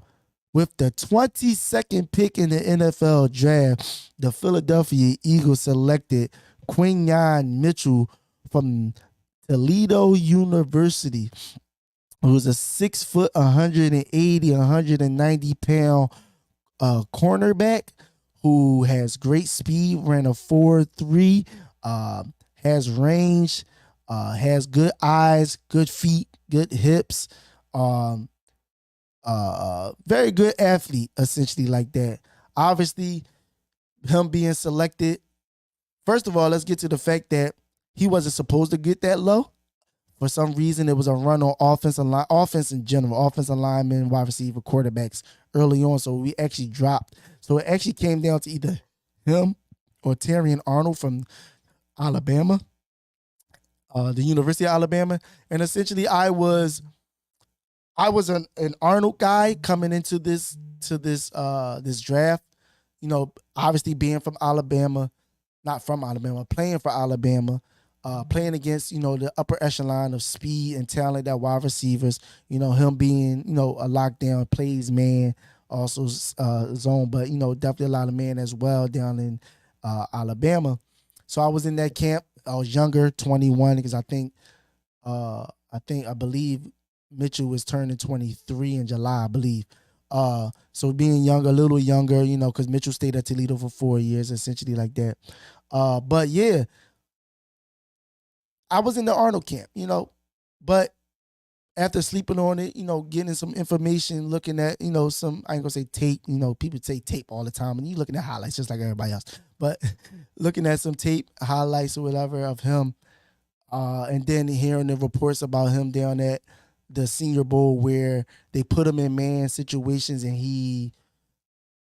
with the 22nd pick in the NFL draft, the Philadelphia Eagles selected Quinyon Mitchell from Toledo University, who's a 6 foot, 180, 190 pound cornerback who has great speed, ran a 4.3, has range, has good eyes, good feet, good hips, very good athlete, essentially like that. Obviously, him being selected, first of all, let's get to the fact that he wasn't supposed to get that low. For some reason, it was a run on offense in general, offensive linemen, wide receiver, quarterbacks early on. So we actually dropped. So it actually came down to either him or Terrion Arnold from Alabama, the University of Alabama. And essentially, I was an Arnold guy coming into this draft. You know, obviously being from Alabama, not from Alabama, playing for Alabama. Playing against, you know, the upper echelon of speed and talent that wide receivers, you know, him being, you know, a lockdown plays man, also zone, but, you know, definitely a lot of man as well down in Alabama. So I was in that camp. I was younger, 21, because I believe Mitchell was turning 23 in July, I believe. So being younger, a little younger, you know, because Mitchell stayed at Toledo for 4 years, essentially like that. But yeah, I was in the Arnold camp, you know, but after sleeping on it, you know, getting some information, looking at, you know, some, I ain't gonna say tape, you know, people say tape all the time, and you looking at highlights just like everybody else, but looking at some tape, highlights or whatever of him, and then hearing the reports about him down at the Senior Bowl where they put him in man situations and he,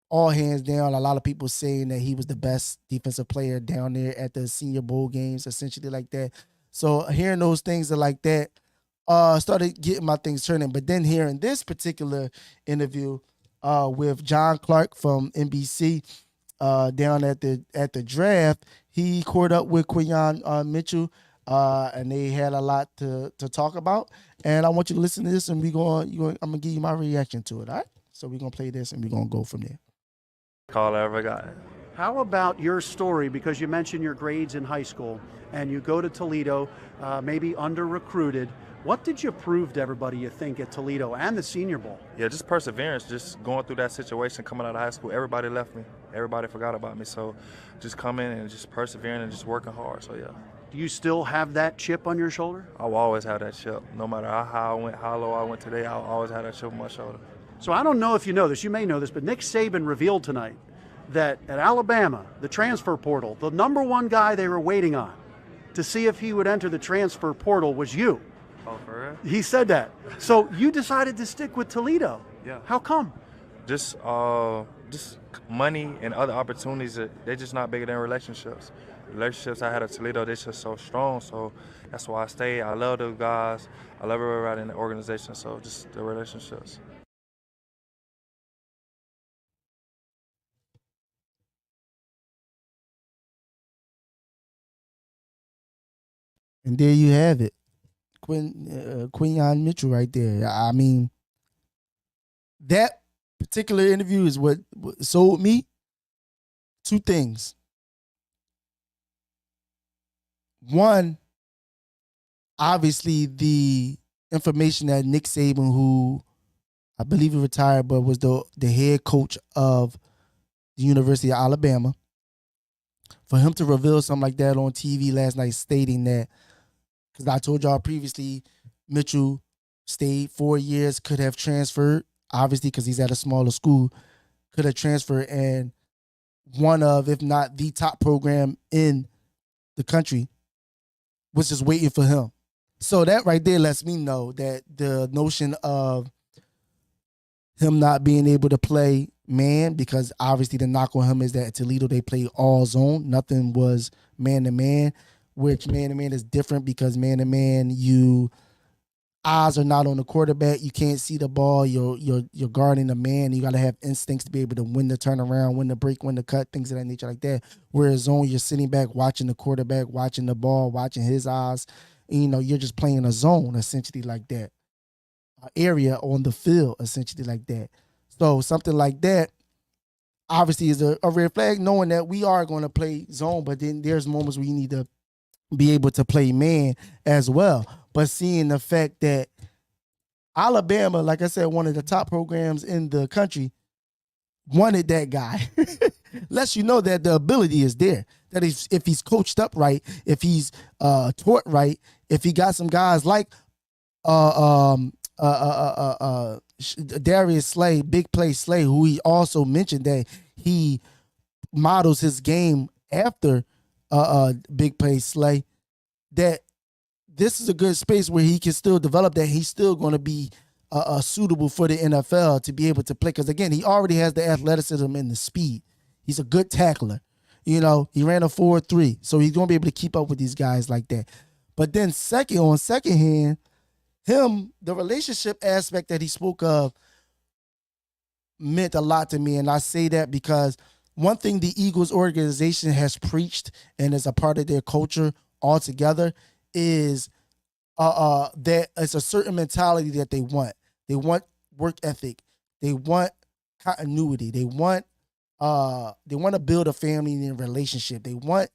all hands down, a lot of people saying that he was the best defensive player down there at the Senior Bowl games, essentially like that. So hearing those things are like that, started getting my things turning. But then hearing this particular interview with John Clark from NBC down at the draft, he caught up with Quinyon Mitchell, and they had a lot to talk about. And I want you to listen to this, and I'm gonna give you my reaction to it. All right? So we're gonna play this, and we're gonna go from there. Call I ever got. How about your story? Because you mentioned your grades in high school and you go to Toledo, maybe under-recruited. What did you prove to everybody, you think, at Toledo and the Senior Bowl? Yeah, just perseverance, just going through that situation, coming out of high school. Everybody left me. Everybody forgot about me. So just coming and just persevering and just working hard. So, yeah. Do you still have that chip on your shoulder? I will always have that chip. No matter how I went, how low I went today, I'll always have that chip on my shoulder. So I don't know if you know this. You may know this, but Nick Saban revealed tonight that at Alabama, the transfer portal, the number one guy they were waiting on to see if he would enter the transfer portal was you. Oh, for real? He said that. So you decided to stick with Toledo. Yeah. How come? Just money and other opportunities, they're just not bigger than relationships. Relationships I had at Toledo, they're just so strong. So that's why I stayed. I love those guys. I love everybody in the organization. So just the relationships. And there you have it. Quinyon Mitchell right there. I mean, that particular interview is what sold me two things. One, obviously the information that Nick Saban, who I believe he retired, but was the head coach of the University of Alabama, for him to reveal something like that on TV last night, stating that Because I told y'all previously, Mitchell stayed 4 years, could have transferred, obviously, because he's at a smaller school, could have transferred, and one of, if not the top program in the country, was just waiting for him. So that right there lets me know that the notion of him not being able to play man, because obviously the knock on him is that at Toledo they play all zone. Nothing was man to man, which man to man is different because man to man, you eyes are not on the quarterback. You can't see the ball. You're guarding the man. You got to have instincts to be able to win the turnaround, win the break, win the cut, things of that nature like that. Whereas zone, you're sitting back watching the quarterback, watching the ball, watching his eyes. And, you're just playing a zone essentially like that. Area on the field essentially like that. So something like that obviously is a red flag, knowing that we are going to play zone, but then there's moments where you need to be able to play man as well. But seeing the fact that Alabama, like I said, one of the top programs in the country, wanted that guy, lets you know that the ability is there. That if he's coached up right, if he's taught right, if he got some guys like Darius Slay, big play Slay, who he also mentioned that he models his game after big play Slay, that this is a good space where he can still develop, that he's still going to be suitable for the NFL to be able to play. Because again, he already has the athleticism and the speed. He's a good tackler. He ran a 4.3, so he's going to be able to keep up with these guys like that. But then second hand, the relationship aspect that he spoke of meant a lot to me. And I say that because one thing the Eagles organization has preached and is a part of their culture altogether is that it's a certain mentality that they want. They want work ethic. They want continuity. They want to build a family and a relationship. They want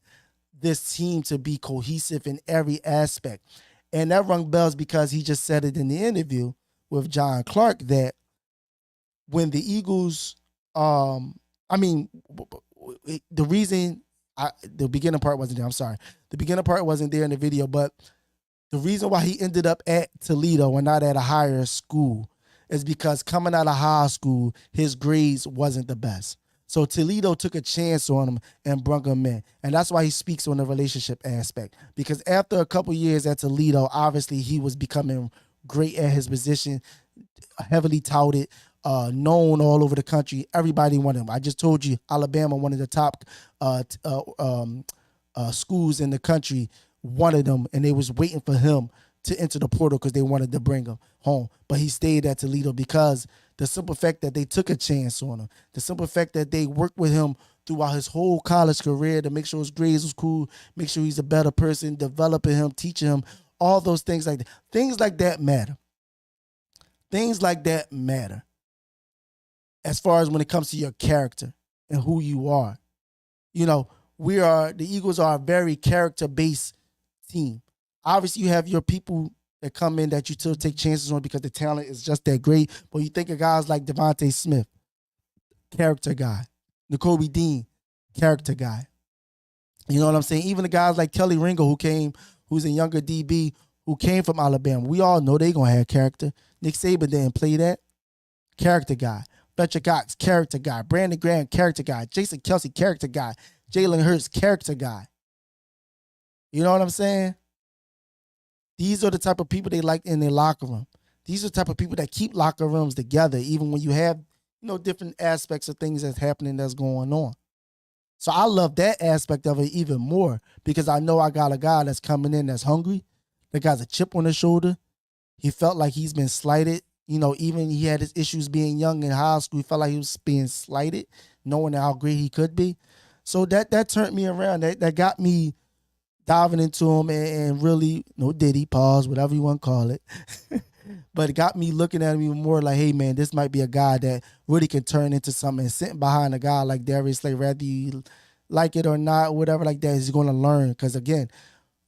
this team to be cohesive in every aspect. And that rung bells because he just said it in the interview with John Clark that when the Eagles, the beginning part wasn't there. I'm sorry. The beginning part wasn't there in the video, but the reason why he ended up at Toledo and not at a higher school is because coming out of high school, his grades wasn't the best. So Toledo took a chance on him and brought him in. And that's why he speaks on the relationship aspect. Because after a couple years at Toledo, obviously he was becoming great at his position, heavily touted, known all over the country. Everybody wanted him. I just told you, Alabama, one of the top schools in the country, wanted him, and they was waiting for him to enter the portal because they wanted to bring him home. But he stayed at Toledo because the simple fact that they took a chance on him, the simple fact that they worked with him throughout his whole college career to make sure his grades was cool, make sure he's a better person, developing him, teaching him, all those things like that. Things like that matter. Things like that matter as far as when it comes to your character and who you are. The Eagles are a very character-based team. Obviously, you have your people that come in that you still take chances on because the talent is just that great. But you think of guys like Devontae Smith, character guy. N'Kobe Dean, character guy. You know what I'm saying? Even the guys like Kelly Ringo, who's a younger DB, who came from Alabama. We all know they're going to have character. Nick Saban didn't play that. Character guy. Fletcher Cox, character guy. Brandon Graham, character guy. Jason Kelsey, character guy. Jalen Hurts, character guy. You know what I'm saying? These are the type of people they like in their locker room. These are the type of people that keep locker rooms together, even when you have, different aspects of things that's happening that's going on. So I love that aspect of it even more because I know I got a guy that's coming in that's hungry. The guy's a chip on his shoulder. He felt like he's been slighted. Even he had his issues being young in high school. He felt like he was being slighted, knowing how great he could be. So that turned me around. That got me diving into him and really, no diddy, pause, whatever you want to call it. But it got me looking at him even more like, hey, man, this might be a guy that really can turn into something. And sitting behind a guy like Darius Slay, whether you like it or not, whatever like that, he's going to learn. Because, again,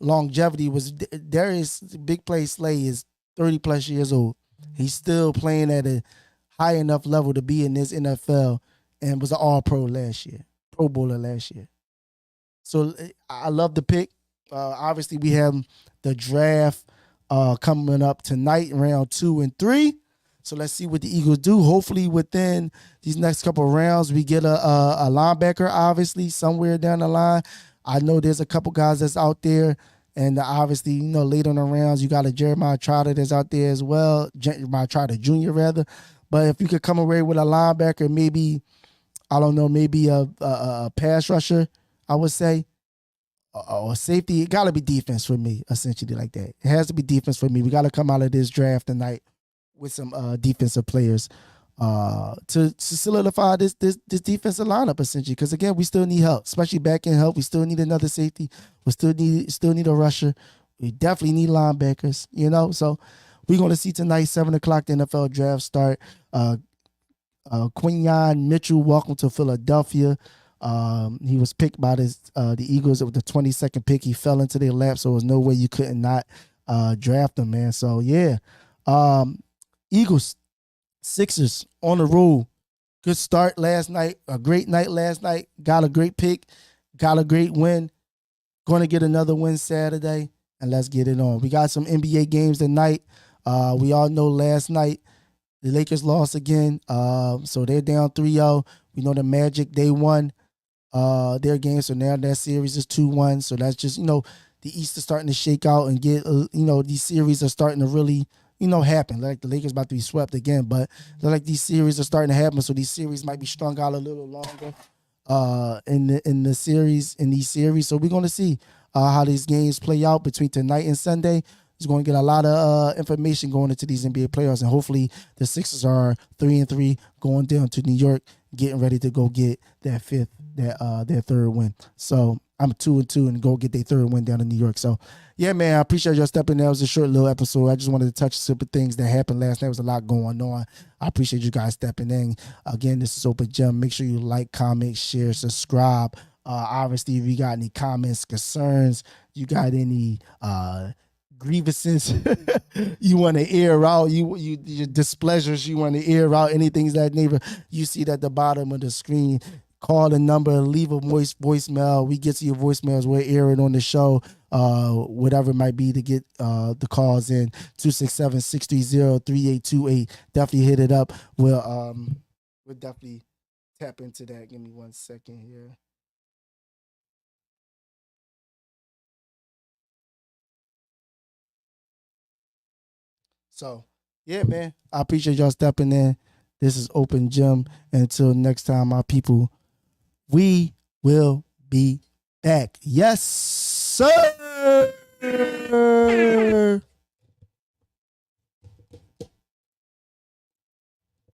longevity was Darius, big play Slay is 30-plus years old. He's still playing at a high enough level to be in this NFL and was an all-pro last year, Pro Bowler last year. So I love the pick. Obviously, we have the draft coming up tonight, round 2 and 3. So let's see what the Eagles do. Hopefully, within these next couple of rounds, we get a linebacker, obviously, somewhere down the line. I know there's a couple guys that's out there. And obviously, later in the rounds, you got a Jeremiah Trotter that's out there as well. Jeremiah Trotter Jr., rather. But if you could come away with a linebacker, maybe, I don't know, maybe a pass rusher, I would say, or safety, it got to be defense for me, essentially, like that. It has to be defense for me. We got to come out of this draft tonight with some defensive players to solidify this defensive lineup, essentially. Because again, we still need help, especially back end help. We still need another safety. We still need a rusher. We definitely need linebackers. So we're going to see tonight 7:00 the NFL draft start. Quinyon Mitchell, welcome to Philadelphia. He was picked by the Eagles with the 22nd pick. He fell into their lap, so there was no way you couldn't not draft him, man. So yeah. Eagles, Sixers on the road. Good start last night. A great night last night. Got a great pick. Got a great win. Going to get another win Saturday. And let's get it on. We got some NBA games tonight. We all know last night the Lakers lost again. So they're down 3-0. We know the Magic, they won their game. So now that series is 2-1. So that's just, the East is starting to shake out and get, these series are starting to really, happen. Like the Lakers about to be swept again, but like these series are starting to happen. So these series might be strung out a little longer in these series. So we're going to see how these games play out between tonight and Sunday. He's going to get a lot of information going into these NBA playoffs, and hopefully the Sixers are 3-3 going down to New York, getting ready to go get their third win. So I'm 2-2 and go get their third win down in New York. So yeah, man, I appreciate y'all stepping in. That was a short little episode. I just wanted to touch simple things that happened last night. There was a lot going on. I appreciate you guys stepping in. Again, this is Open Gym. Make sure you like, comment, share, subscribe. Obviously, if you got any comments, concerns, you got any grievances you want to air out, your displeasures you want to air out, anything that neighbor, you see it at the bottom of the screen. Call the number, leave a voicemail. We get to your voicemails. We'll air it on the show, whatever it might be, to get the calls in. 267-630-3828. Definitely hit it up. We'll definitely tap into that. Give me 1 second here. So, yeah, man, I appreciate y'all stepping in. This is Open Gym. Until next time, my people, we will be back. Yes, sir.